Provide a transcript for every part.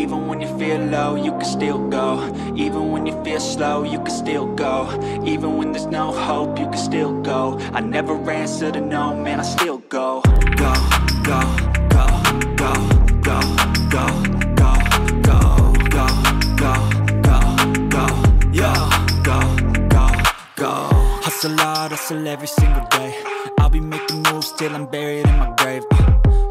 Even when you feel low, you can still go. Even when you feel slow, you can still go. Even when there's no hope, you can still go. I never answer to no, man, I still go. Go, go, go, go, go, go, go, go, go, go, go, go, yo, go, go, go. Hustle hard, hustle every single day. I'll be making moves till I'm buried in my grave.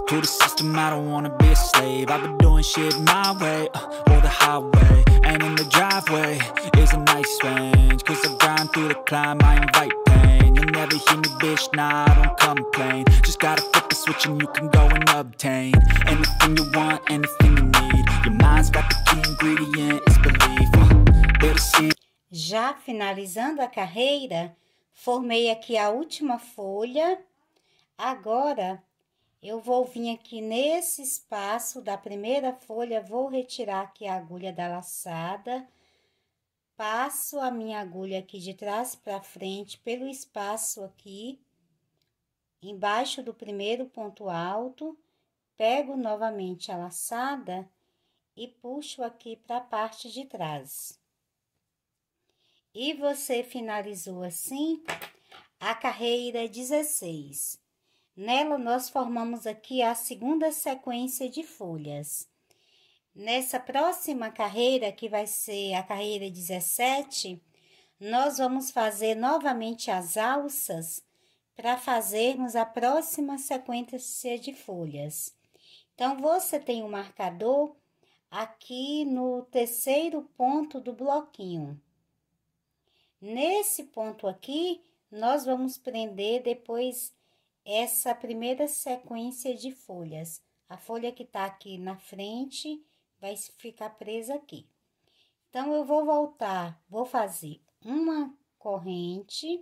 To the system, I don't wanna be a slave. I've been doing shit my way, or the highway. And in the driveway is a nice range. Cause I grind through the climb, I invite pain. You'll never hear me, bitch, nah, I don't complain. Just gotta flip the switch and you can go and obtain anything you want, anything you need. Your mind's got the key ingredient, it's belief. Little seed. Já finalizando a carreira, formei aqui a última folha. Agora, eu vou vir aqui nesse espaço da primeira folha, vou retirar aqui a agulha da laçada, passo a minha agulha aqui de trás para frente, pelo espaço aqui, embaixo do primeiro ponto alto, pego novamente a laçada e puxo aqui para a parte de trás. E você finalizou assim a carreira 16. Nela, nós formamos aqui a segunda sequência de folhas. Nessa próxima carreira, que vai ser a carreira 17, nós vamos fazer novamente as alças para fazermos a próxima sequência de folhas. Então, você tem um marcador aqui no terceiro ponto do bloquinho. Nesse ponto aqui, nós vamos prender depois essa primeira sequência de folhas. A folha que tá aqui na frente vai ficar presa aqui. Então, eu vou voltar, vou fazer uma corrente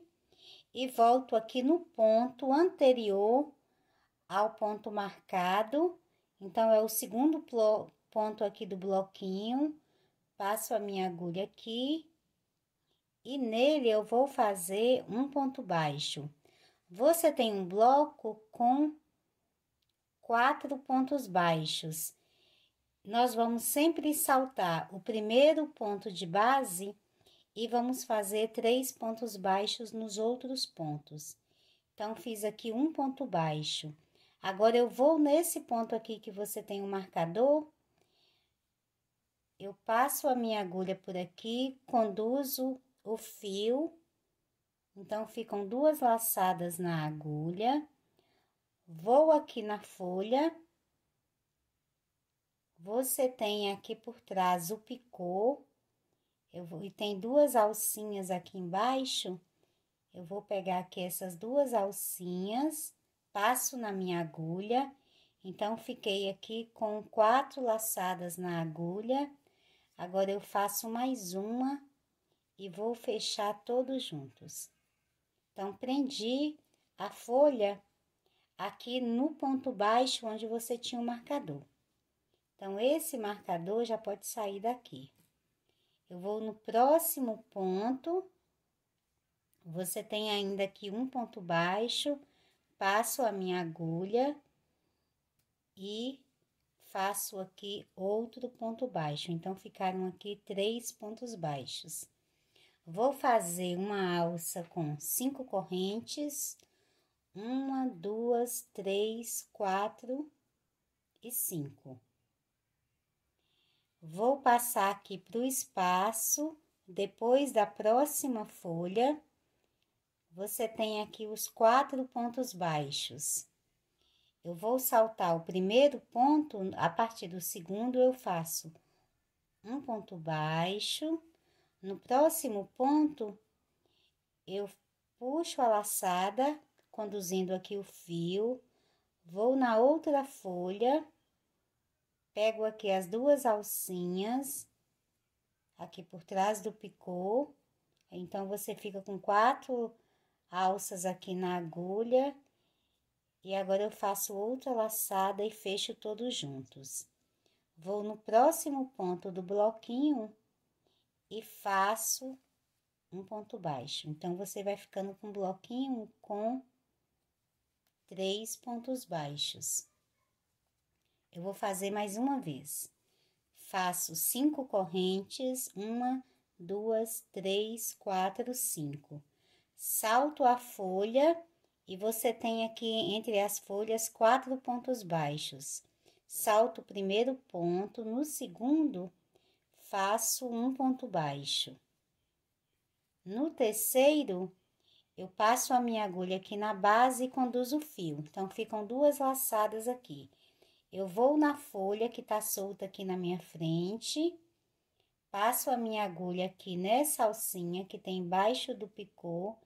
e volto aqui no ponto anterior ao ponto marcado. Então, é o segundo ponto aqui do bloquinho. Passo a minha agulha aqui. E nele eu vou fazer um ponto baixo. Você tem um bloco com 4 pontos baixos. Nós vamos sempre saltar o primeiro ponto de base e vamos fazer 3 pontos baixos nos outros pontos. Então, fiz aqui um ponto baixo. Agora, eu vou nesse ponto aqui que você tem um marcador. Eu passo a minha agulha por aqui, conduzo o fio, então ficam 2 laçadas na agulha, vou aqui na folha, você tem aqui por trás o picô, e tem 2 alcinhas aqui embaixo, eu vou pegar aqui essas 2 alcinhas, passo na minha agulha, então fiquei aqui com 4 laçadas na agulha, agora eu faço mais uma, e vou fechar todos juntos. Então, prendi a folha aqui no ponto baixo onde você tinha o marcador. Então, esse marcador já pode sair daqui. Eu vou no próximo ponto, você tem ainda aqui um ponto baixo, passo a minha agulha e faço aqui outro ponto baixo. Então, ficaram aqui 3 pontos baixos. Vou fazer uma alça com 5 correntes, 1, 2, 3, 4 e 5. Vou passar aqui para o espaço, depois da próxima folha, você tem aqui os 4 pontos baixos. Eu vou saltar o primeiro ponto, a partir do segundo eu faço um ponto baixo. No próximo ponto, eu puxo a laçada, conduzindo aqui o fio, vou na outra folha, pego aqui as 2 alcinhas, aqui por trás do picô, então, você fica com 4 alças aqui na agulha, e agora eu faço outra laçada e fecho todos juntos. Vou no próximo ponto do bloquinho, e faço um ponto baixo. Então, você vai ficando com um bloquinho com 3 pontos baixos. Eu vou fazer mais uma vez. faço 5 correntes, 1, 2, 3, 4, 5. Salto a folha e você tem aqui entre as folhas 4 pontos baixos. Salto o primeiro ponto, no segundo, faço um ponto baixo. No terceiro, eu passo a minha agulha aqui na base e conduzo o fio. Então, ficam 2 laçadas aqui. Eu vou na folha que tá solta aqui na minha frente, passo a minha agulha aqui nessa alcinha que tem embaixo do picô,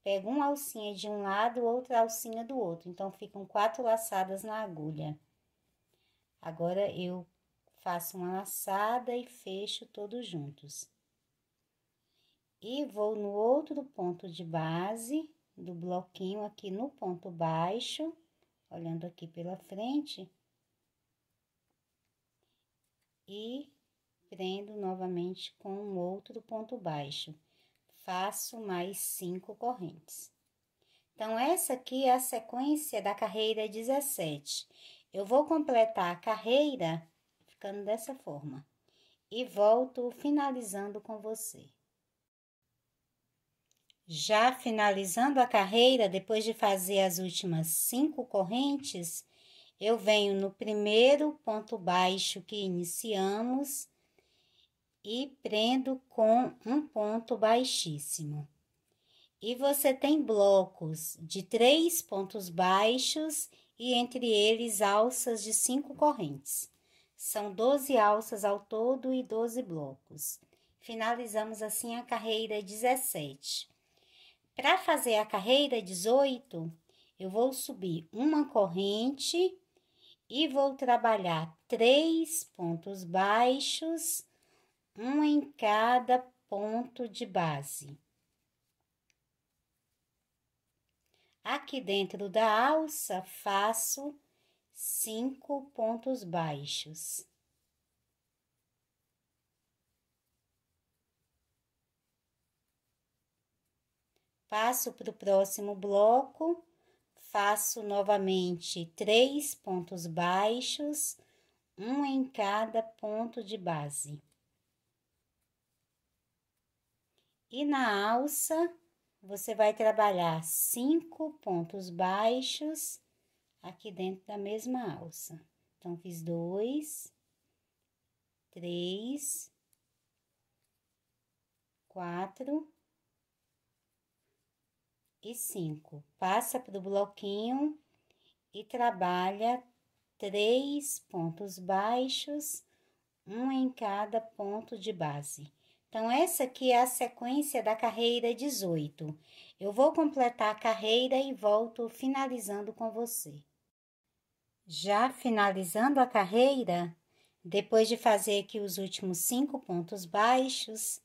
pego uma alcinha de um lado, outra alcinha do outro. Então, ficam 4 laçadas na agulha. Agora, eu faço uma laçada e fecho todos juntos. E vou no outro ponto de base do bloquinho aqui no ponto baixo, olhando aqui pela frente. E prendo novamente com um outro ponto baixo. Faço mais 5 correntes. Então, essa aqui é a sequência da carreira 17. Eu vou completar a carreira ficando dessa forma. E volto finalizando com você. Já finalizando a carreira, depois de fazer as últimas 5 correntes, eu venho no primeiro ponto baixo que iniciamos e prendo com um ponto baixíssimo. E você tem blocos de 3 pontos baixos e entre eles alças de 5 correntes. São 12 alças ao todo e 12 blocos. Finalizamos assim a carreira 17. Para fazer a carreira 18, eu vou subir uma corrente e vou trabalhar 3 pontos baixos, um em cada ponto de base. Aqui dentro da alça, faço 5 pontos baixos. Passo para o próximo bloco, faço novamente 3 pontos baixos, um em cada ponto de base. E na alça, você vai trabalhar 5 pontos baixos aqui dentro da mesma alça. Então, fiz 2, 3, 4 e 5. Passa para o bloquinho e trabalha 3 pontos baixos, um em cada ponto de base. Então, essa aqui é a sequência da carreira 18. Eu vou completar a carreira e volto finalizando com você. Já finalizando a carreira, depois de fazer aqui os últimos 5 pontos baixos,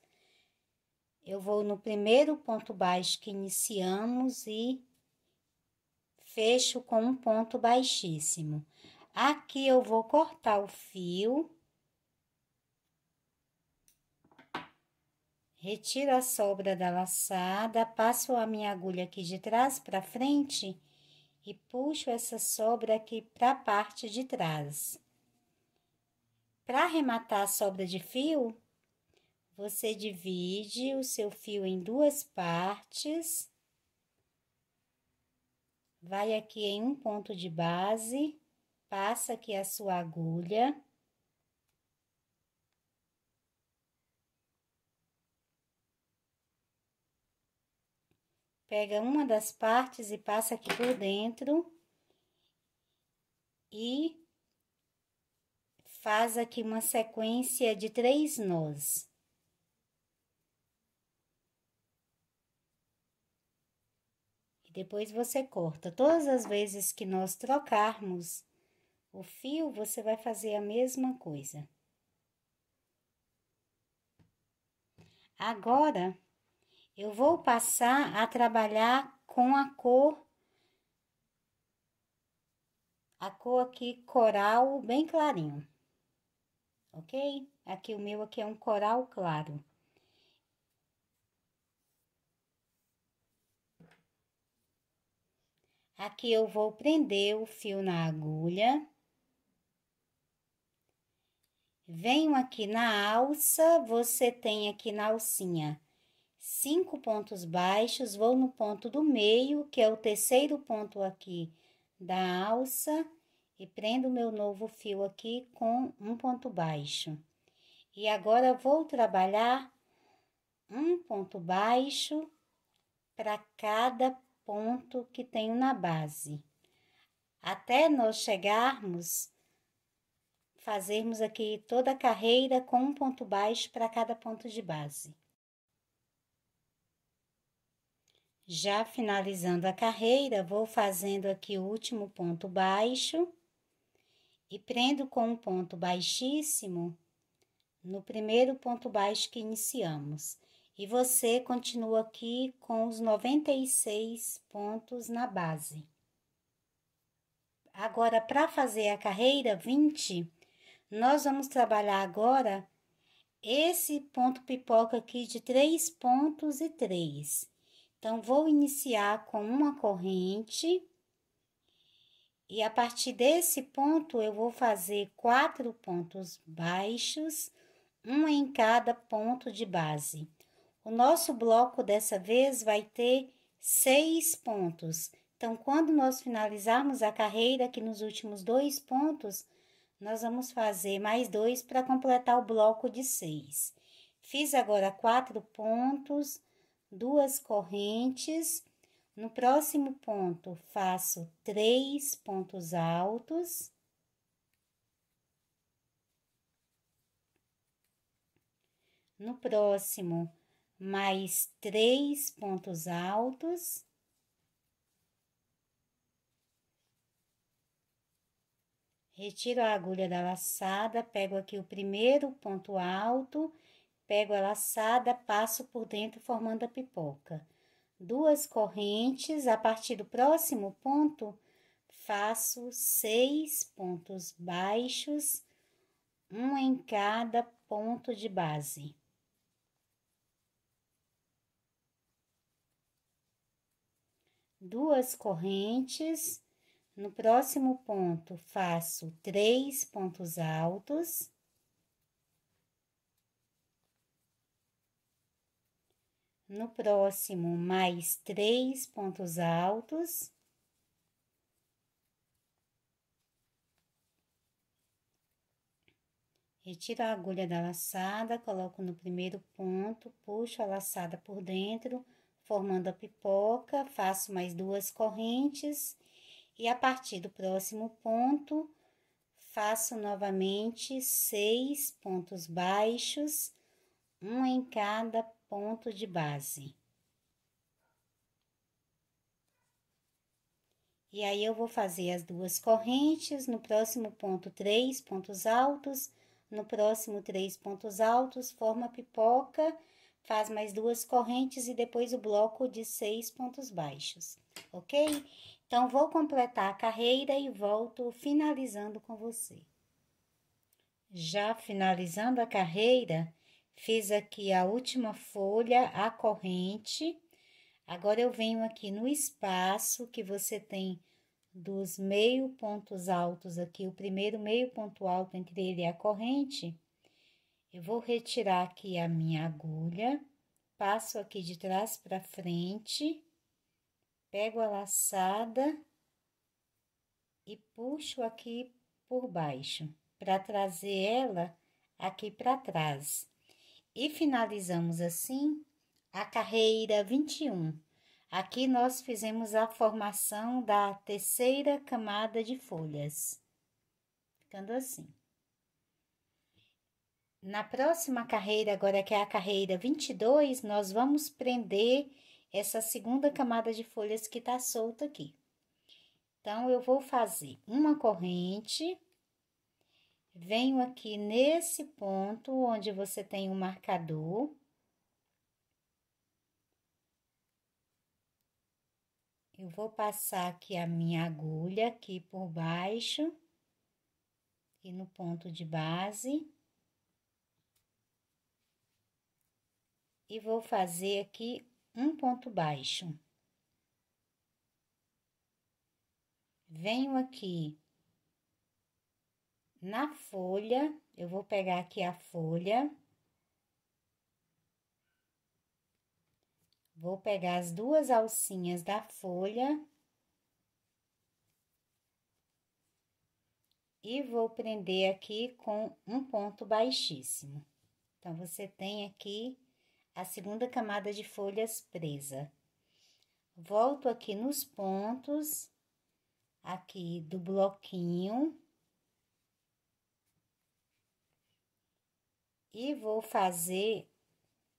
eu vou no primeiro ponto baixo que iniciamos e fecho com um ponto baixíssimo. Aqui eu vou cortar o fio, retiro a sobra da laçada, passo a minha agulha aqui de trás para frente e puxo essa sobra aqui para a parte de trás. Para arrematar a sobra de fio, você divide o seu fio em 2 partes, vai aqui em um ponto de base, passa aqui a sua agulha. Pega uma das partes e passa aqui por dentro e faz aqui uma sequência de 3 nós. E depois você corta. Todas as vezes que nós trocarmos o fio, você vai fazer a mesma coisa. Agora, eu vou passar a trabalhar com a cor aqui coral bem clarinho, ok? Aqui o meu aqui é um coral claro. Aqui eu vou prender o fio na agulha. Venho aqui na alça, você tem aqui na alcinha 5 pontos baixos, vou no ponto do meio, que é o terceiro ponto aqui da alça, e prendo meu novo fio aqui com um ponto baixo. E agora vou trabalhar um ponto baixo para cada ponto que tenho na base, até nós chegarmos, fazermos aqui toda a carreira com um ponto baixo para cada ponto de base. Já finalizando a carreira, vou fazendo aqui o último ponto baixo e prendo com um ponto baixíssimo no primeiro ponto baixo que iniciamos. E você continua aqui com os 96 pontos na base. Agora, para fazer a carreira 20, nós vamos trabalhar agora esse ponto pipoca aqui de 3 pontos e 3. Então, vou iniciar com uma corrente e a partir desse ponto eu vou fazer 4 pontos baixos, um em cada ponto de base. O nosso bloco dessa vez vai ter 6 pontos. Então, quando nós finalizarmos a carreira aqui nos últimos 2 pontos, nós vamos fazer mais 2 para completar o bloco de 6. Fiz agora 4 pontos, 2 correntes. No próximo ponto, faço 3 pontos altos. No próximo, mais 3 pontos altos. Retiro a agulha da laçada, pego aqui o primeiro ponto alto, pego a laçada, passo por dentro formando a pipoca. 2 correntes, a partir do próximo ponto, faço 6 pontos baixos, um em cada ponto de base. Duas correntes, no próximo ponto, faço 3 pontos altos. No próximo, mais 3 pontos altos. Retiro a agulha da laçada, coloco no primeiro ponto, puxo a laçada por dentro, formando a pipoca, faço mais 2 correntes e a partir do próximo ponto, faço novamente 6 pontos baixos, um em cada ponto de base. E aí, eu vou fazer as 2 correntes, no próximo ponto, 3 pontos altos, no próximo 3 pontos altos, forma a pipoca, faz mais 2 correntes e depois o bloco de 6 pontos baixos, ok? Então, vou completar a carreira e volto finalizando com você. Já finalizando a carreira, fiz aqui a última folha, a corrente. Agora, eu venho aqui no espaço que você tem dos meio pontos altos aqui, o primeiro meio ponto alto entre ele e a corrente, eu vou retirar aqui a minha agulha, passo aqui de trás para frente, pego a laçada e puxo aqui por baixo, para trazer ela aqui para trás. E finalizamos assim a carreira 21. Aqui nós fizemos a formação da terceira camada de folhas, ficando assim. Na próxima carreira, agora que é a carreira 22, nós vamos prender essa segunda camada de folhas que tá solta aqui. Então, eu vou fazer uma corrente, venho aqui nesse ponto onde você tem um marcador. Eu vou passar aqui a minha agulha aqui por baixo e no ponto de base. E vou fazer aqui um ponto baixo. Venho aqui na folha, eu vou pegar aqui a folha. Vou pegar as duas alcinhas da folha. E vou prender aqui com um ponto baixíssimo. Então, você tem aqui a segunda camada de folhas presa. Volto aqui nos pontos, aqui do bloquinho. E vou fazer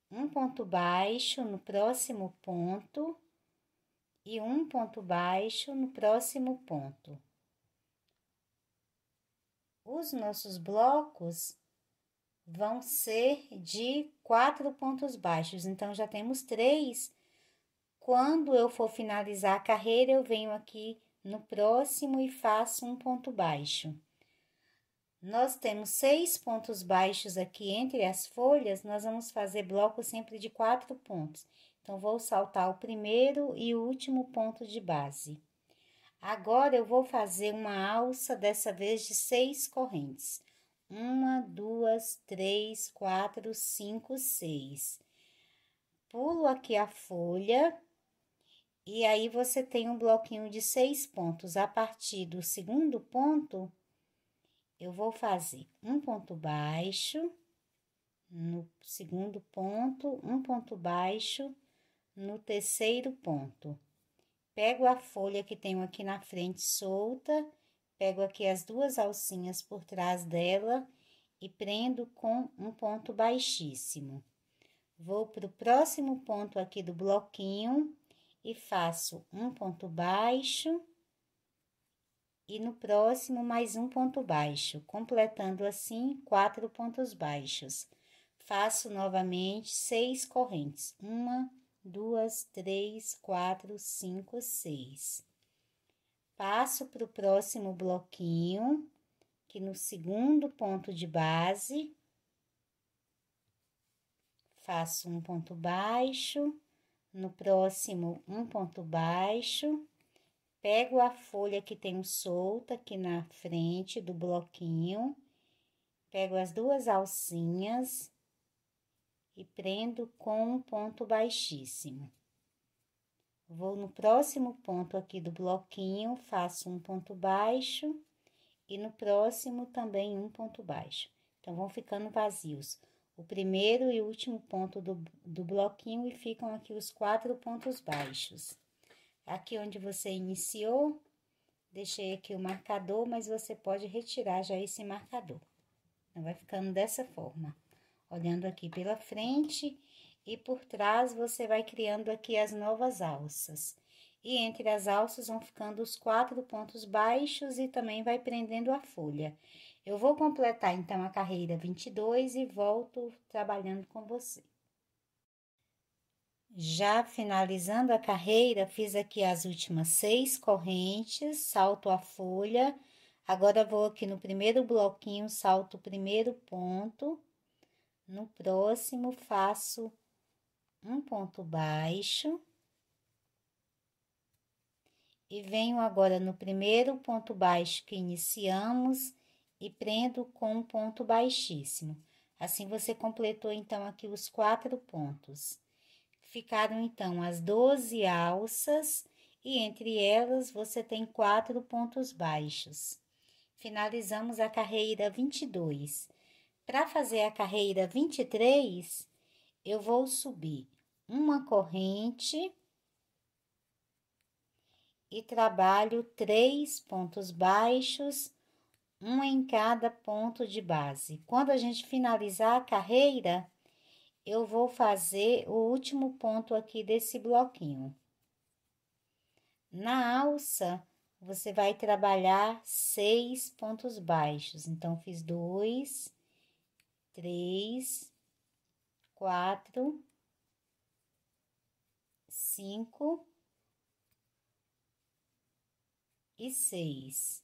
um ponto baixo no próximo ponto e um ponto baixo no próximo ponto. Os nossos blocos vão ser de 4 pontos baixos, então já temos 3. Quando eu for finalizar a carreira, eu venho aqui no próximo e faço um ponto baixo. Nós temos 6 pontos baixos aqui entre as folhas, nós vamos fazer bloco sempre de 4 pontos. Então, vou saltar o primeiro e o último ponto de base. Agora, eu vou fazer uma alça, dessa vez de 6 correntes. 1, 2, 3, 4, 5, 6. Pulo aqui a folha, e aí você tem um bloquinho de 6 pontos. A partir do segundo ponto, eu vou fazer um ponto baixo no segundo ponto, um ponto baixo no terceiro ponto. Pego a folha que tenho aqui na frente solta, pego aqui as duas alcinhas por trás dela e prendo com um ponto baixíssimo. Vou para o próximo ponto aqui do bloquinho e faço um ponto baixo e no próximo mais um ponto baixo, completando assim 4 pontos baixos. Faço novamente 6 correntes, 1, 2, 3, 4, 5, 6. Passo para o próximo bloquinho, que no segundo ponto de base, faço um ponto baixo, no próximo um ponto baixo, pego a folha que tenho solta aqui na frente do bloquinho, pego as duas alcinhas e prendo com um ponto baixíssimo. Vou no próximo ponto aqui do bloquinho, faço um ponto baixo e no próximo também um ponto baixo. Então, vão ficando vazios o primeiro e o último ponto do bloquinho e ficam aqui os 4 pontos baixos. Aqui onde você iniciou, deixei aqui o marcador, mas você pode retirar já esse marcador. Então, vai ficando dessa forma. Olhando aqui pela frente e por trás, você vai criando aqui as novas alças. E entre as alças vão ficando os 4 pontos baixos e também vai prendendo a folha. Eu vou completar, então, a carreira 22 e volto trabalhando com você. Já finalizando a carreira, fiz aqui as últimas 6 correntes, salto a folha. Agora, vou aqui no primeiro bloquinho, salto o primeiro ponto. No próximo, faço um ponto baixo. E venho agora no primeiro ponto baixo que iniciamos e prendo com um ponto baixíssimo. Assim, você completou, então, aqui os 4 pontos. Ficaram, então, as 12 alças e entre elas você tem 4 pontos baixos. Finalizamos a carreira 22. Para fazer a carreira 23, eu vou subir uma corrente e trabalho 3 pontos baixos, um em cada ponto de base. Quando a gente finalizar a carreira, eu vou fazer o último ponto aqui desse bloquinho. Na alça, você vai trabalhar 6 pontos baixos. Então, fiz 2, 3, 4, 5 e 6.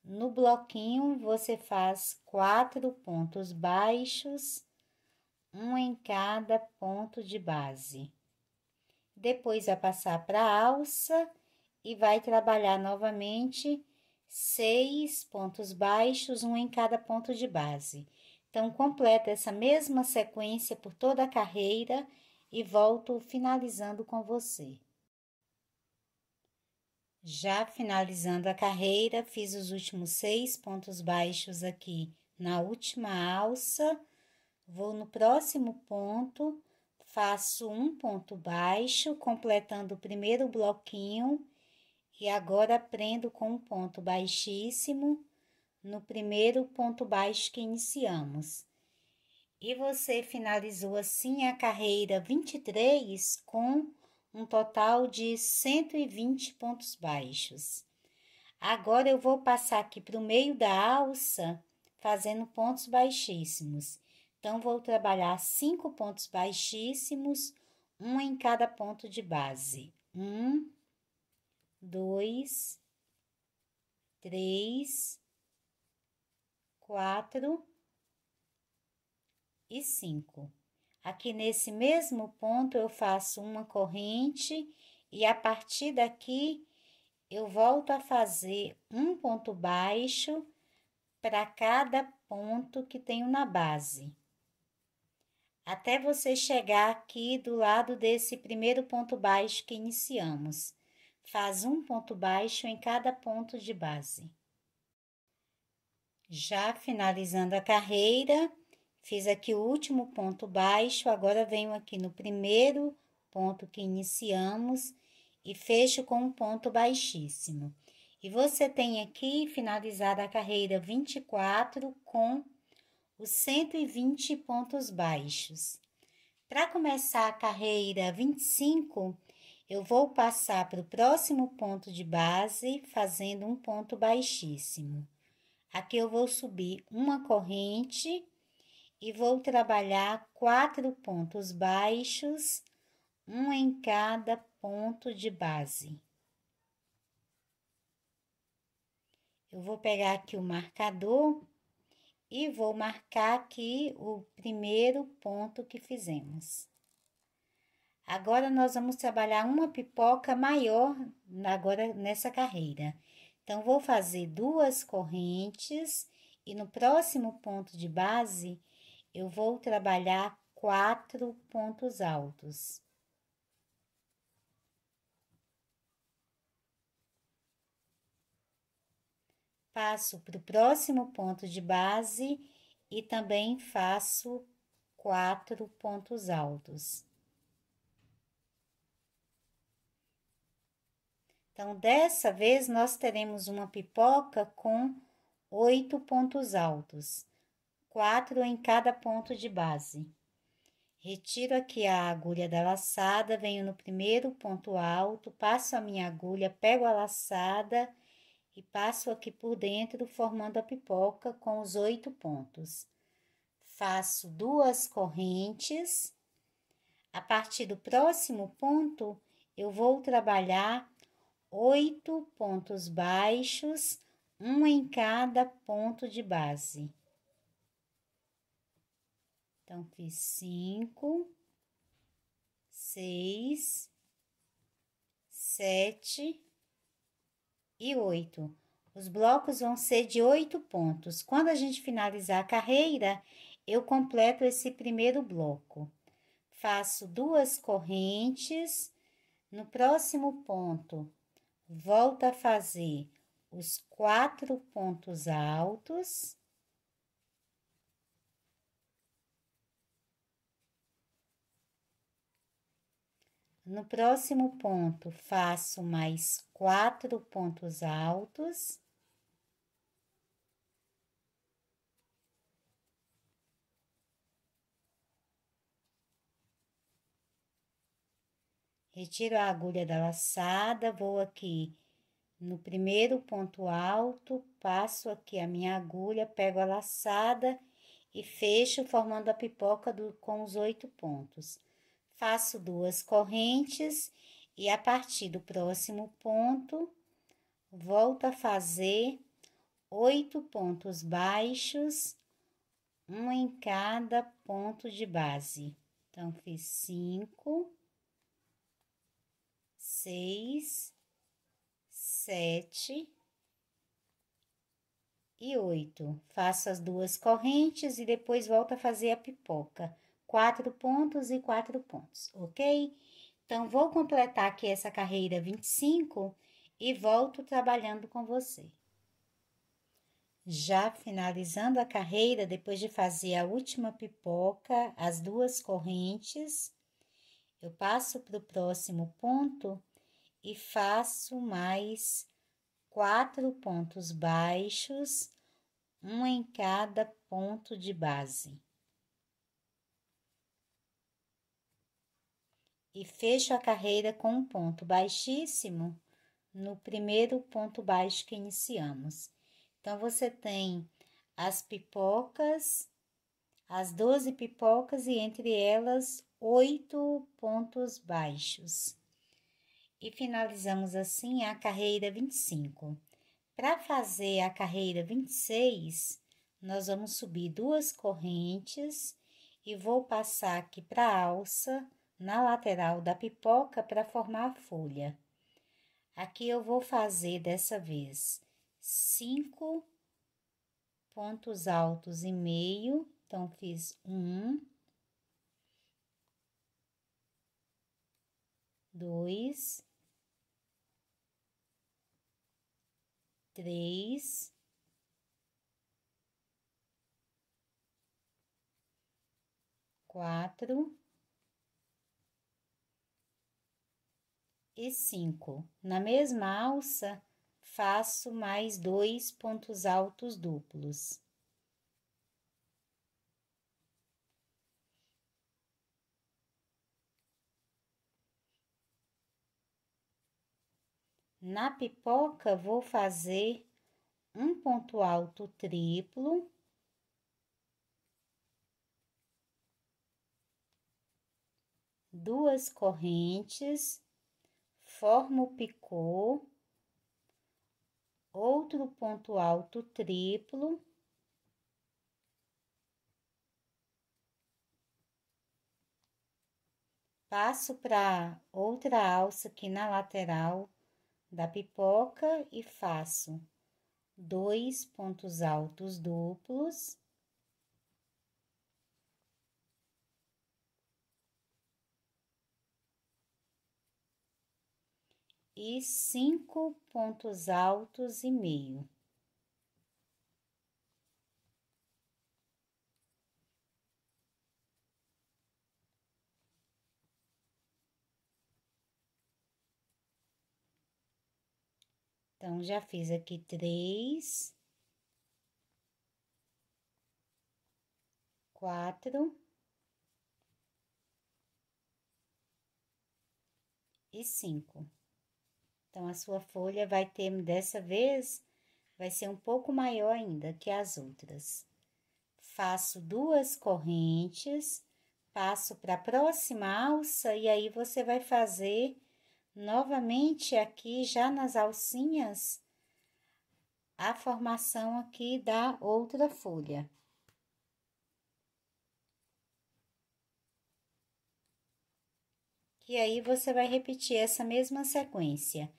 No bloquinho, você faz 4 pontos baixos, um em cada ponto de base. Depois, vai passar para a alça e vai trabalhar novamente 6 pontos baixos, um em cada ponto de base. Então, completo essa mesma sequência por toda a carreira e volto finalizando com você. Já finalizando a carreira, fiz os últimos 6 pontos baixos aqui na última alça. Vou no próximo ponto, faço um ponto baixo, completando o primeiro bloquinho. E agora prendo com um ponto baixíssimo no primeiro ponto baixo que iniciamos. E você finalizou assim a carreira 23 com um total de 120 pontos baixos. Agora eu vou passar aqui para o meio da alça, fazendo pontos baixíssimos. Então, vou trabalhar 5 pontos baixíssimos, um em cada ponto de base. 1, 2, 3, 4 e 5. Aqui nesse mesmo ponto eu faço uma corrente e a partir daqui eu volto a fazer um ponto baixo para cada ponto que tenho na base. Até você chegar aqui do lado desse primeiro ponto baixo que iniciamos. Faz um ponto baixo em cada ponto de base. Já finalizando a carreira, fiz aqui o último ponto baixo, agora venho aqui no primeiro ponto que iniciamos e fecho com um ponto baixíssimo. E você tem aqui finalizado a carreira 24 com os 120 pontos baixos. Para começar a carreira 25, eu vou passar para o próximo ponto de base, fazendo um ponto baixíssimo. Aqui eu vou subir uma corrente e vou trabalhar 4 pontos baixos, um em cada ponto de base. Eu vou pegar aqui o marcador e vou marcar aqui o primeiro ponto que fizemos. Agora, nós vamos trabalhar uma pipoca maior agora nessa carreira. Então, vou fazer 2 correntes e no próximo ponto de base, eu vou trabalhar 4 pontos altos. Passo para o próximo ponto de base e também faço 4 pontos altos. Então, dessa vez, nós teremos uma pipoca com 8 pontos altos, 4 em cada ponto de base. Retiro aqui a agulha da laçada, venho no primeiro ponto alto, passo a minha agulha, pego a laçada e passo aqui por dentro, formando a pipoca com os 8 pontos. Faço 2 correntes. A partir do próximo ponto, eu vou trabalhar 8 pontos baixos, um em cada ponto de base. Então, fiz 5, 6, 7 e 8. Os blocos vão ser de 8 pontos. Quando a gente finalizar a carreira, eu completo esse primeiro bloco. Faço 2 correntes. No próximo ponto, volto a fazer os 4 pontos altos. No próximo ponto, faço mais 4 pontos altos. Retiro a agulha da laçada, vou aqui no primeiro ponto alto, passo aqui a minha agulha, pego a laçada e fecho formando a pipoca com os 8 pontos. Faço 2 correntes e a partir do próximo ponto, volto a fazer 8 pontos baixos, um em cada ponto de base. Então, fiz 5, 6, 7 e 8. Faço as 2 correntes e depois volto a fazer a pipoca. 4 pontos e 4 pontos, ok? Então, vou completar aqui essa carreira 25 e volto trabalhando com você. Já finalizando a carreira, depois de fazer a última pipoca, as 2 correntes, eu passo para o próximo ponto e faço mais 4 pontos baixos, um em cada ponto de base. E fecho a carreira com um ponto baixíssimo no primeiro ponto baixo que iniciamos. Então, você tem as pipocas, as 12 pipocas e entre elas 8 pontos baixos. E finalizamos assim a carreira 25. Para fazer a carreira 26, nós vamos subir 2 correntes e vou passar aqui para a alça, na lateral da pipoca, para formar a folha. Aqui eu vou fazer dessa vez 5 pontos altos e meio, então fiz 1, 2, 3, 4 e 5. Na mesma alça, faço mais 2 pontos altos duplos. Na pipoca, vou fazer um ponto alto triplo, duas correntes, formo o picô, outro ponto alto triplo, passo para outra alça aqui na lateral da pipoca e faço 2 pontos altos duplos. E 5 pontos altos e meio. Então, já fiz aqui 3, 4 e 5. Então, a sua folha vai ter, dessa vez, vai ser um pouco maior ainda que as outras. Faço 2 correntes, passo para a próxima alça e aí você vai fazer novamente aqui já nas alcinhas a formação aqui da outra folha. E aí, você vai repetir essa mesma sequência.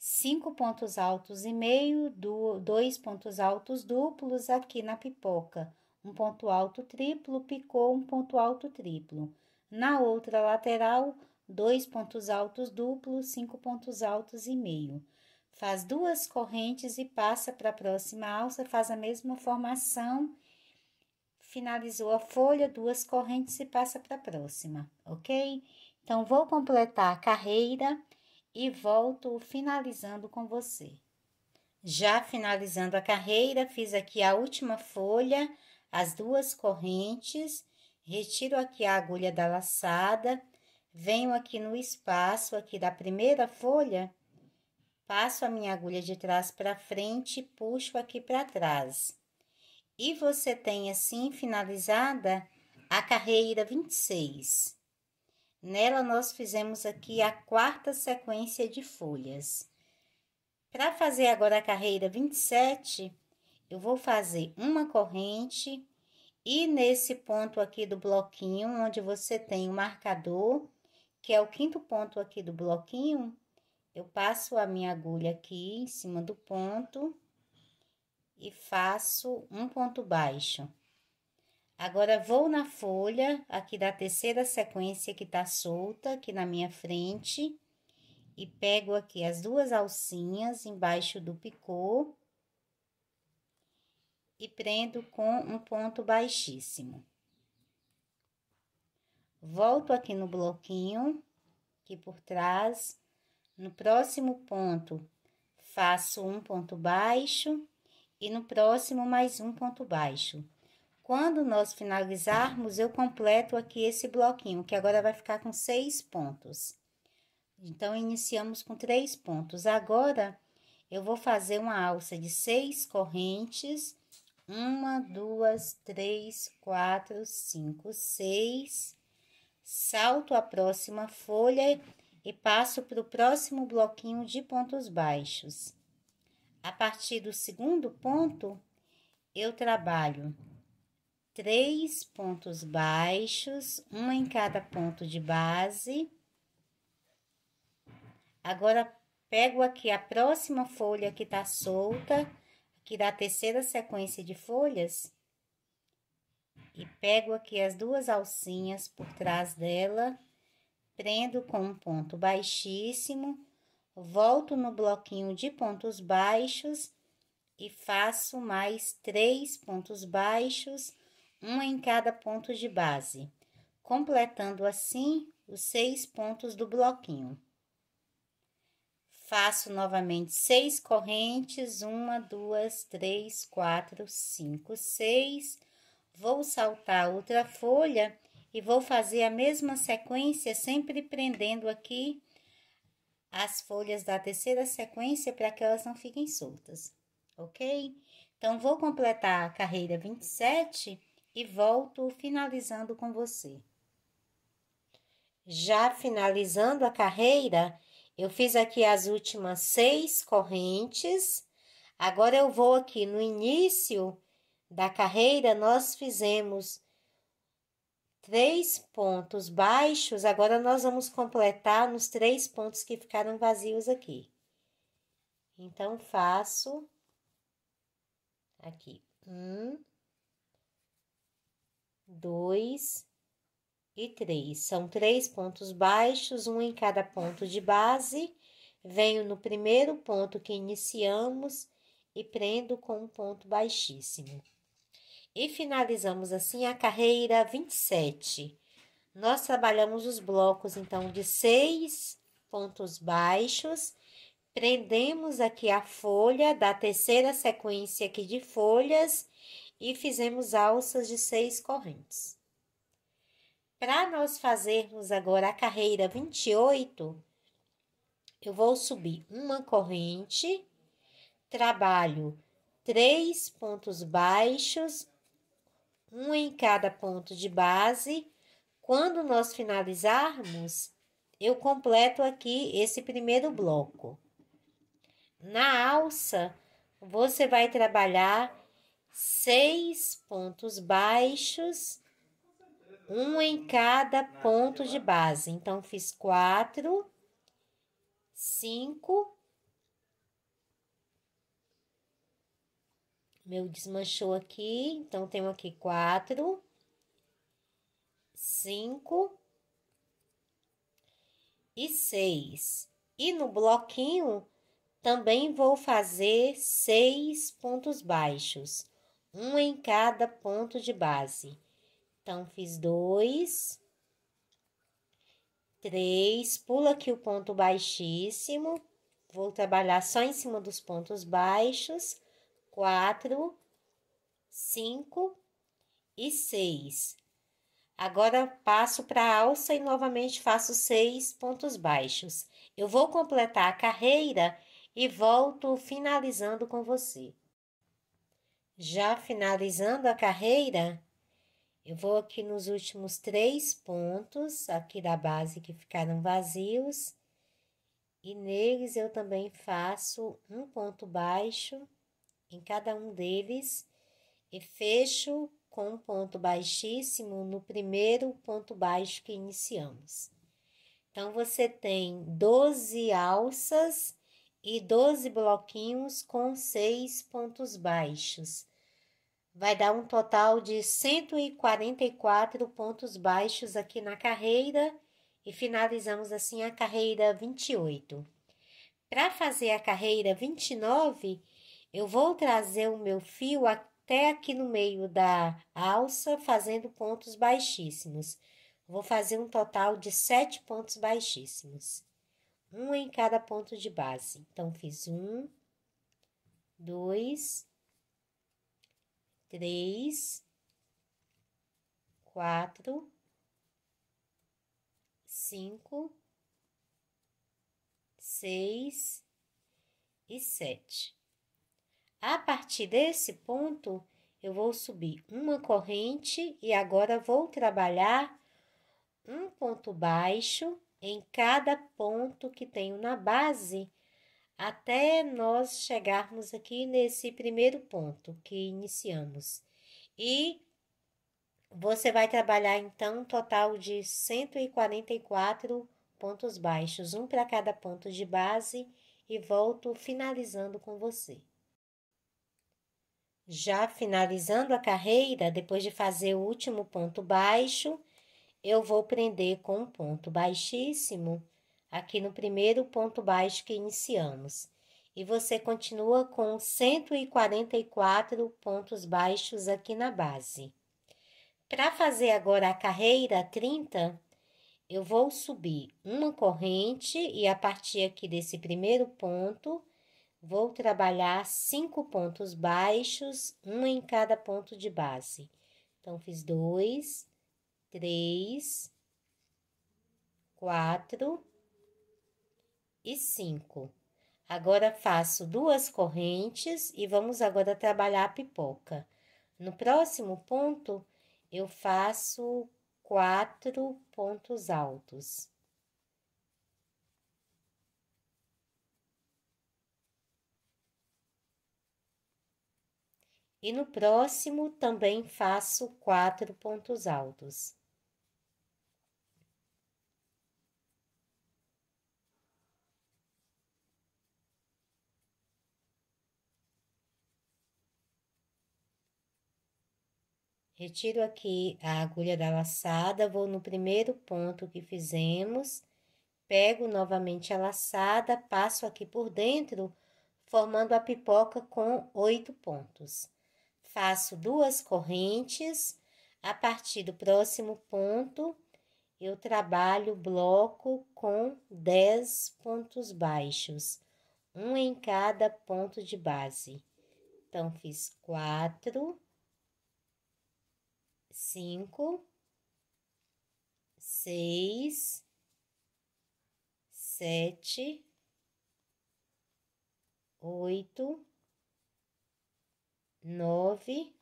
5 pontos altos e meio, 2 pontos altos duplos aqui na pipoca. Um ponto alto triplo, picô, um ponto alto triplo. Na outra lateral, 2 pontos altos duplos, 5 pontos altos e meio. Faz 2 correntes e passa para a próxima alça, faz a mesma formação. Finalizou a folha, 2 correntes e passa para a próxima, ok? Então, vou completar a carreira e volto finalizando com você. Já finalizando a carreira, fiz aqui a última folha, as 2 correntes, retiro aqui a agulha da laçada, venho aqui no espaço aqui da primeira folha, passo a minha agulha de trás para frente e puxo aqui para trás. E você tem assim finalizada a carreira 26. Nela, nós fizemos aqui a 4ª sequência de folhas. Para fazer agora a carreira 27, eu vou fazer uma corrente e nesse ponto aqui do bloquinho, onde você tem o marcador, que é o 5º ponto aqui do bloquinho, eu passo a minha agulha aqui em cima do ponto e faço um ponto baixo. Agora, vou na folha aqui da terceira sequência que tá solta aqui na minha frente e pego aqui as duas alcinhas embaixo do picô e prendo com um ponto baixíssimo. Volto aqui no bloquinho, aqui por trás, no próximo ponto, faço um ponto baixo e no próximo mais um ponto baixo. Quando nós finalizarmos, eu completo aqui esse bloquinho, que agora vai ficar com 6 pontos. Então, iniciamos com 3 pontos. Agora, eu vou fazer uma alça de 6 correntes. 1, 2, 3, 4, 5, 6. Salto a próxima folha e passo para o próximo bloquinho de pontos baixos. A partir do segundo ponto, eu trabalho 3 pontos baixos, um em cada ponto de base. Agora, pego aqui a próxima folha que tá solta, aqui da terceira sequência de folhas, e pego aqui as duas alcinhas por trás dela, prendo com um ponto baixíssimo, volto no bloquinho de pontos baixos e faço mais 3 pontos baixos, um em cada ponto de base, completando assim os 6 pontos do bloquinho. Faço novamente 6 correntes, 1, 2, 3, 4, 5, 6. Vou saltar outra folha e vou fazer a mesma sequência, sempre prendendo aqui as folhas da terceira sequência para que elas não fiquem soltas, ok? Então, vou completar a carreira 27 e volto finalizando com você. Já finalizando a carreira, eu fiz aqui as últimas 6 correntes. Agora, eu vou aqui no início da carreira, nós fizemos 3 pontos baixos. Agora, nós vamos completar nos 3 pontos que ficaram vazios aqui. Então, faço aqui 1, 2 e 3. São 3 pontos baixos, um em cada ponto de base. Venho no primeiro ponto que iniciamos e prendo com um ponto baixíssimo. E finalizamos assim a carreira 27. Nós trabalhamos os blocos, então, de 6 pontos baixos. Prendemos aqui a folha da terceira sequência aqui de folhas e fizemos alças de 6 correntes. Para nós fazermos agora a carreira 28, eu vou subir uma corrente, trabalho 3 pontos baixos, um em cada ponto de base. Quando nós finalizarmos, eu completo aqui esse primeiro bloco. Na alça, você vai trabalhar 6 pontos baixos, um em cada ponto de base. Então, fiz 4, 5. Meu desmanchou aqui, então, tenho aqui 4, 5 e 6. E no bloquinho, também vou fazer 6 pontos baixos, um em cada ponto de base. Então, fiz 2, 3, pula aqui o ponto baixíssimo, vou trabalhar só em cima dos pontos baixos, 4, 5 e 6. Agora, passo para a alça e novamente faço 6 pontos baixos. Eu vou completar a carreira e volto finalizando com você. Já finalizando a carreira, eu vou aqui nos últimos 3 pontos, aqui da base que ficaram vazios, e neles eu também faço um ponto baixo em cada um deles e fecho com um ponto baixíssimo no primeiro ponto baixo que iniciamos. Então, você tem 12 alças e 12 bloquinhos com 6 pontos baixos. Vai dar um total de 144 pontos baixos aqui na carreira e finalizamos assim a carreira 28. Para fazer a carreira 29, eu vou trazer o meu fio até aqui no meio da alça, fazendo pontos baixíssimos. Vou fazer um total de 7 pontos baixíssimos. Um em cada ponto de base. Então, fiz 1, 2, 3, 4, 5, 6 e 7. A partir desse ponto, eu vou subir uma corrente e agora vou trabalhar um ponto baixo em cada ponto que tenho na base, até nós chegarmos aqui nesse primeiro ponto que iniciamos. E você vai trabalhar, então, um total de 144 pontos baixos, um para cada ponto de base, e volto finalizando com você. Já finalizando a carreira, depois de fazer o último ponto baixo, eu vou prender com um ponto baixíssimo aqui no primeiro ponto baixo que iniciamos. E você continua com 144 pontos baixos aqui na base. Para fazer agora a carreira 30, eu vou subir uma corrente e a partir aqui desse primeiro ponto, vou trabalhar 5 pontos baixos, um em cada ponto de base. Então, fiz 2, 3, 4 e 5. Agora, faço 2 correntes e vamos agora trabalhar a pipoca. No próximo ponto, eu faço 4 pontos altos. E no próximo, também faço 4 pontos altos. Retiro aqui a agulha da laçada, vou no primeiro ponto que fizemos, pego novamente a laçada, passo aqui por dentro, formando a pipoca com 8 pontos. Faço 2 correntes, a partir do próximo ponto, eu trabalho o bloco com 10 pontos baixos, um em cada ponto de base. Então, fiz 4, 5, 6, 7, 8, 9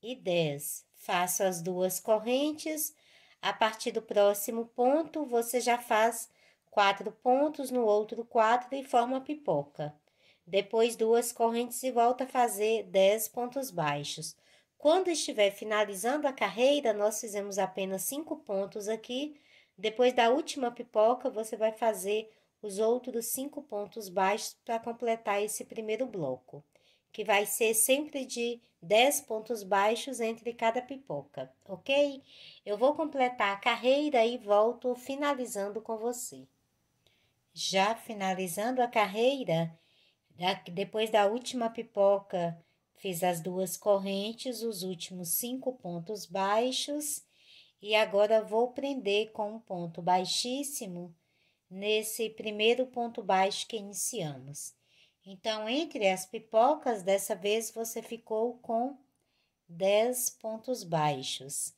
e 10. Faço as 2 correntes. A partir do próximo ponto, você já faz 4 pontos, no outro 4 e forma a pipoca. Depois, 2 correntes e volta a fazer 10 pontos baixos. Quando estiver finalizando a carreira, nós fizemos apenas 5 pontos aqui. Depois da última pipoca, você vai fazer os outros 5 pontos baixos para completar esse primeiro bloco, que vai ser sempre de 10 pontos baixos entre cada pipoca, ok? Eu vou completar a carreira e volto finalizando com você. Já finalizando a carreira, depois da última pipoca, fiz as 2 correntes, os últimos 5 pontos baixos, e agora vou prender com um ponto baixíssimo nesse primeiro ponto baixo que iniciamos. Então, entre as pipocas, dessa vez você ficou com 10 pontos baixos.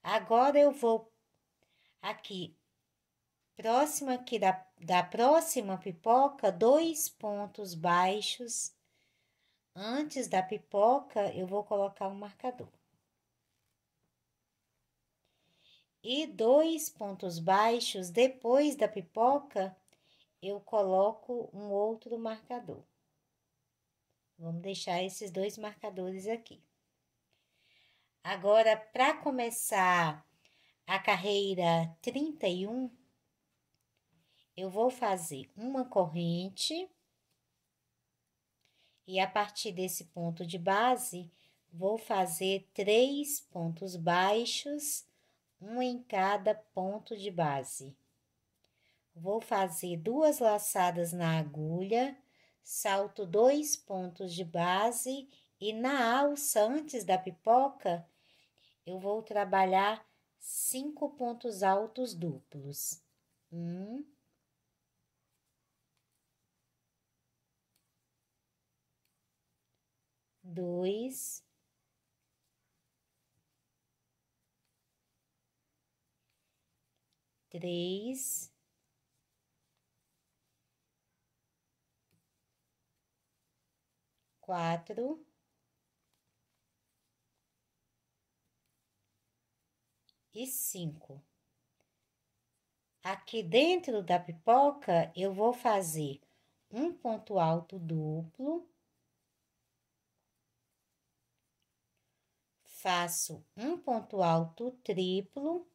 Agora, eu vou aqui, próximo aqui da próxima pipoca, 2 pontos baixos. Antes da pipoca, eu vou colocar um marcador. E 2 pontos baixos, depois da pipoca, eu coloco um outro marcador. Vamos deixar esses 2 marcadores aqui. Agora, para começar a carreira 31, eu vou fazer uma corrente e a partir desse ponto de base, vou fazer 3 pontos baixos, um em cada ponto de base. Vou fazer 2 laçadas na agulha, salto 2 pontos de base e na alça, antes da pipoca, eu vou trabalhar 5 pontos altos duplos. 1, 2, 3, 4 e 5. Aqui dentro da pipoca, eu vou fazer um ponto alto duplo, faço um ponto alto triplo,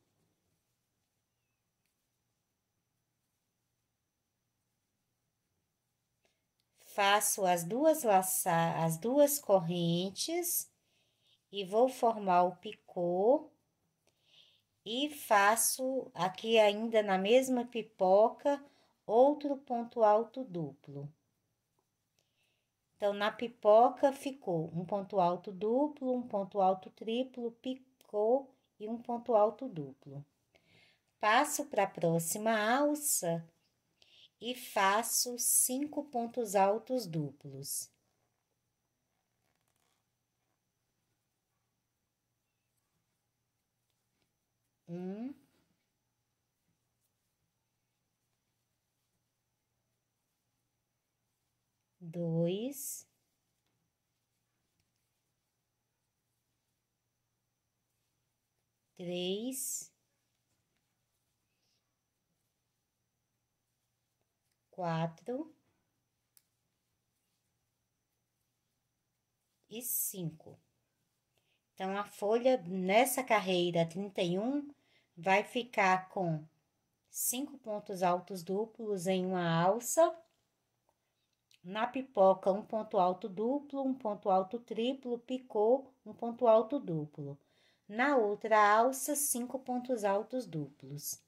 faço as duas correntes e vou formar o picô e faço aqui ainda na mesma pipoca outro ponto alto duplo. Então, na pipoca ficou um ponto alto duplo, um ponto alto triplo, picô e um ponto alto duplo. Passo para a próxima alça e faço 5 pontos altos duplos. 1, 2, 3, 4 e 5. Então, a folha nessa carreira 31 vai ficar com 5 pontos altos duplos em uma alça. Na pipoca, um ponto alto duplo, um ponto alto triplo, picô, um ponto alto duplo. Na outra alça, 5 pontos altos duplos.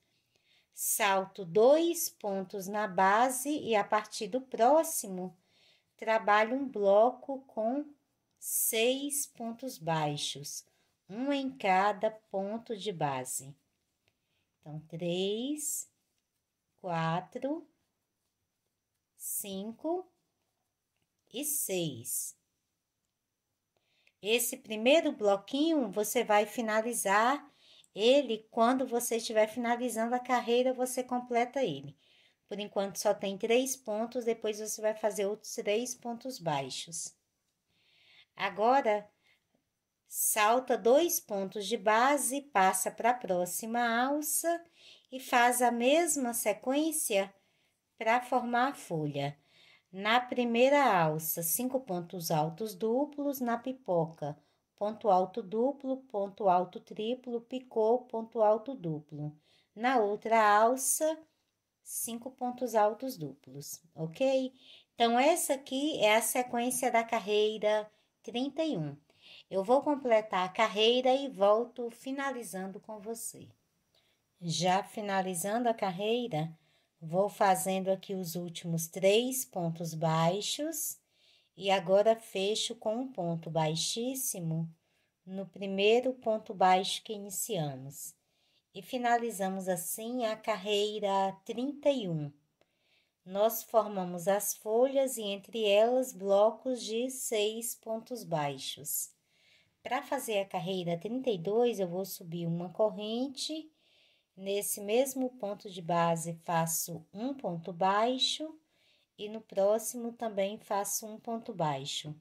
Salto 2 pontos na base e a partir do próximo, trabalho um bloco com 6 pontos baixos, um em cada ponto de base. Então, 3, 4, 5 e 6. Esse primeiro bloquinho, você vai finalizar ele quando você estiver finalizando a carreira, você completa ele. Por enquanto, só tem 3 pontos, depois você vai fazer outros 3 pontos baixos. Agora, salta 2 pontos de base, passa para a próxima alça e faz a mesma sequência para formar a folha. Na primeira alça, 5 pontos altos duplos, na pipoca, ponto alto duplo, ponto alto triplo, picô, ponto alto duplo. Na outra alça, 5 pontos altos duplos, ok? Então, essa aqui é a sequência da carreira 31. Eu vou completar a carreira e volto finalizando com você. Já finalizando a carreira, vou fazendo aqui os últimos 3 pontos baixos e agora fecho com um ponto baixíssimo no primeiro ponto baixo que iniciamos. E finalizamos assim a carreira 31. Nós formamos as folhas e entre elas blocos de 6 pontos baixos. Para fazer a carreira 32, eu vou subir uma corrente. Nesse mesmo ponto de base, faço um ponto baixo e no próximo também faço um ponto baixo.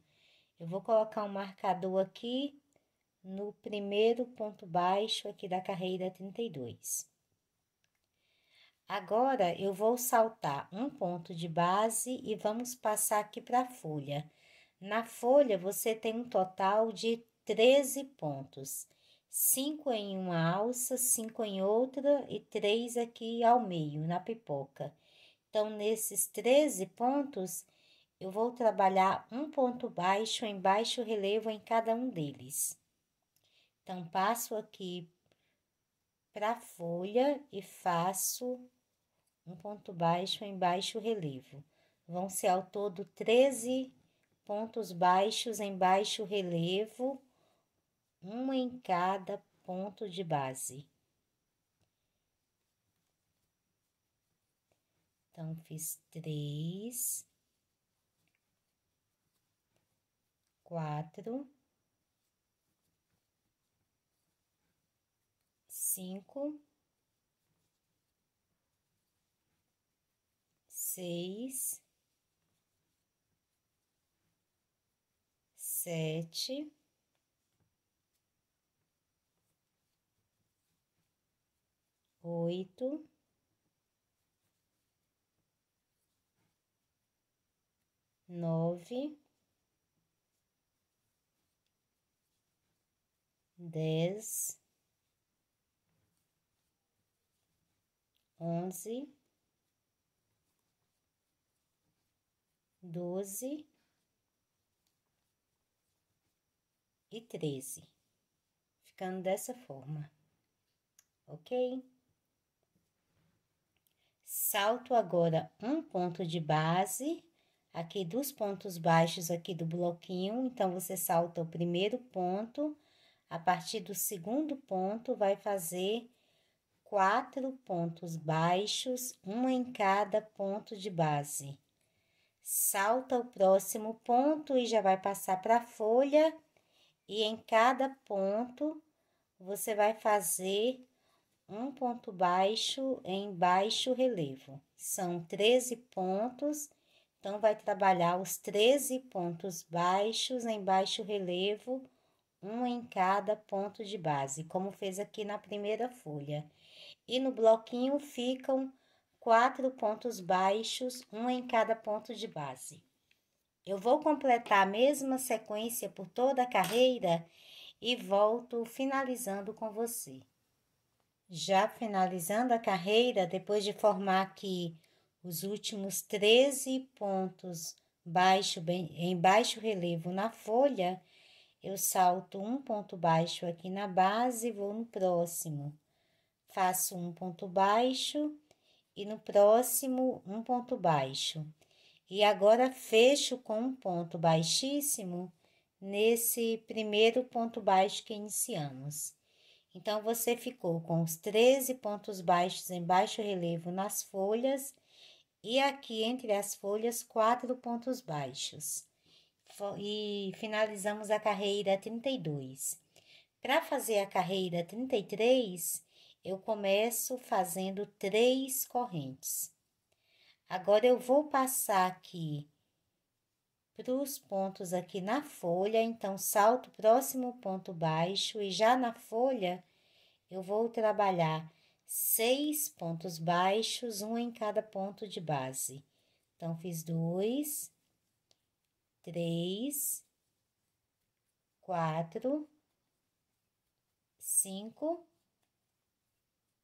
Eu vou colocar um marcador aqui no primeiro ponto baixo aqui da carreira 32. Agora, eu vou saltar um ponto de base e vamos passar aqui para a folha. Na folha, você tem um total de 13 pontos. 5 em uma alça, 5 em outra e 3 aqui ao meio, na pipoca. Então, nesses 13 pontos, eu vou trabalhar um ponto baixo em baixo relevo em cada um deles. Então, passo aqui para a folha e faço um ponto baixo em baixo relevo. Vão ser ao todo 13 pontos baixos em baixo relevo, um em cada ponto de base. Então, fiz 3, 4, 5, 6, 7, 8, 9, 10, 11, 12 e 13, ficando dessa forma, ok? Salto agora um ponto de base, aqui dos pontos baixos aqui do bloquinho, então, você salta o primeiro ponto, a partir do segundo ponto, vai fazer 4 pontos baixos, um em cada ponto de base. Salta o próximo ponto e já vai passar para a folha, e em cada ponto, você vai fazer um ponto baixo em baixo relevo. São 13 pontos, então, vai trabalhar os 13 pontos baixos em baixo relevo, um em cada ponto de base, como fez aqui na primeira folha. E no bloquinho ficam 4 pontos baixos, um em cada ponto de base. Eu vou completar a mesma sequência por toda a carreira e volto finalizando com você. Já finalizando a carreira, depois de formar aqui os últimos 13 pontos em baixo relevo na folha, eu salto um ponto baixo aqui na base e vou no próximo. Faço um ponto baixo e no próximo um ponto baixo. E agora fecho com um ponto baixíssimo nesse primeiro ponto baixo que iniciamos. Então, você ficou com os 13 pontos baixos em baixo relevo nas folhas e aqui entre as folhas 4 pontos baixos. E finalizamos a carreira 32. Para fazer a carreira 33, eu começo fazendo 3 correntes. Agora, eu vou passar aqui para os pontos aqui na folha, então, salto o próximo ponto baixo e já na folha, eu vou trabalhar 6 pontos baixos, um em cada ponto de base. Então, fiz 2, 3, 4, 5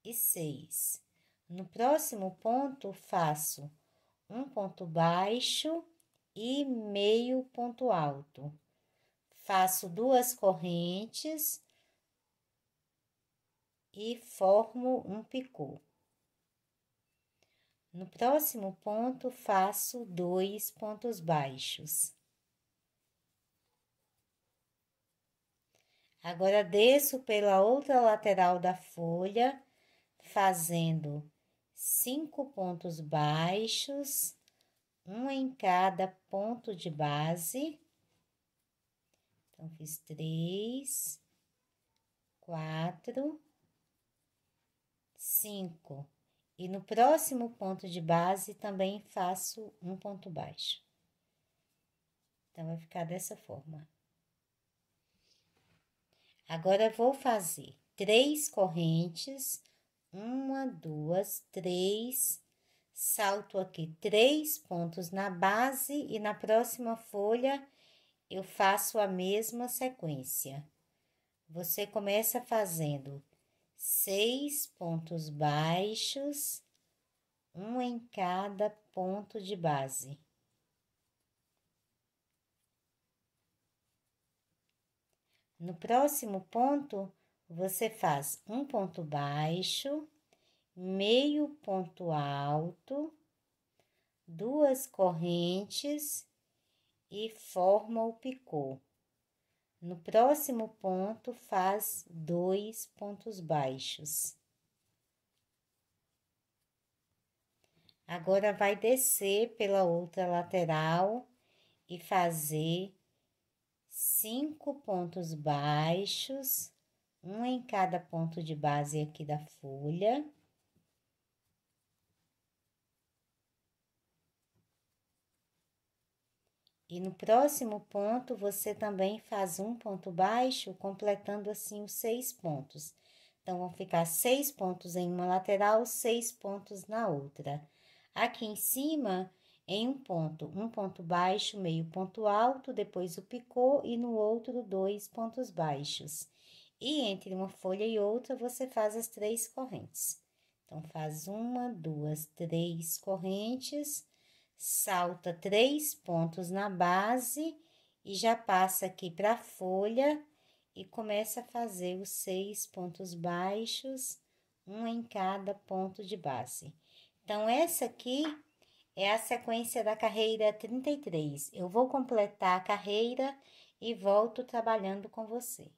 e 6. No próximo ponto, faço um ponto baixo e meio ponto alto. Faço 2 correntes e formo um picô. No próximo ponto, faço 2 pontos baixos. Agora, desço pela outra lateral da folha, fazendo 5 pontos baixos, um em cada ponto de base. Então, fiz 3, 4, 5. E no próximo ponto de base, também faço um ponto baixo. Então, vai ficar dessa forma. Agora, vou fazer 3 correntes, 1, 2, 3, salto aqui 3 pontos na base e na próxima folha eu faço a mesma sequência. Você começa fazendo 6 pontos baixos, um em cada ponto de base. No próximo ponto, você faz um ponto baixo, meio ponto alto, 2 correntes e forma o picô. No próximo ponto, faz 2 pontos baixos. Agora, vai descer pela outra lateral e fazer 5 pontos baixos, um em cada ponto de base aqui da folha. E no próximo ponto, você também faz um ponto baixo, completando assim os 6 pontos. Então, vão ficar 6 pontos em uma lateral, 6 pontos na outra. Aqui em cima, em um ponto baixo, meio ponto alto, depois o picô e no outro 2 pontos baixos. E entre uma folha e outra, você faz as 3 correntes. Então, faz 1, 2, 3 correntes, salta 3 pontos na base e já passa aqui para a folha e começa a fazer os 6 pontos baixos, um em cada ponto de base. Então, essa aqui é a sequência da carreira 33. Eu vou completar a carreira e volto trabalhando com você.